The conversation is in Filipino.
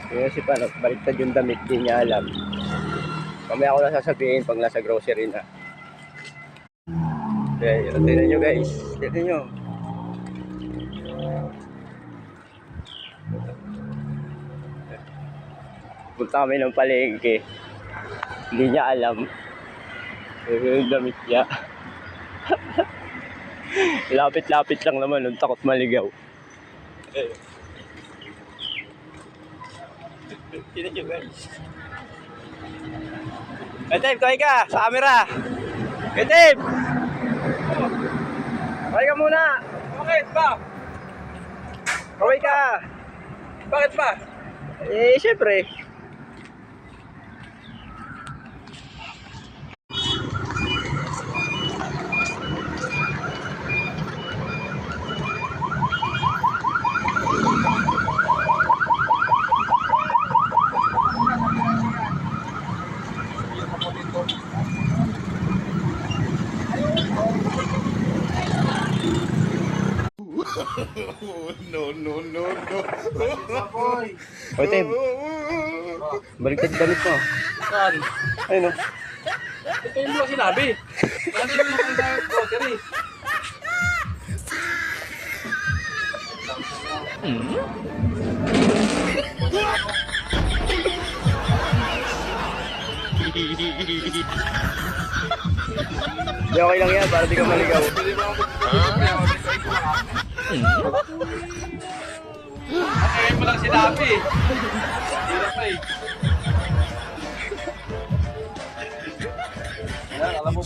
Kaya si Panot, baliktad yung damit, di niya alam. Mamaya ako na sasabihin pag nasa grocery na. Okay, tingnan nyo guys. Tingnan nyo. Punta kami ng palengke. Hindi niya alam. Yung damit niya. Lapit-lapit lang naman nun, takot maligaw. Tingnan nyo guys. Etep, kaway ka sa camera. Etep! Kaway ka muna. Bakit ba? Kaway ka. Bakit ba? Eh, syempre. No, no, no, no. O, Etep. Baliktad damit mo. Saan? Ayun o. Ito yung mga sinabi. Wala na naman ang tayo grocery. Di okay lang yan, para di ka maligaw. Kaya mo lang sinabi. Hirap na eh. Alam mo,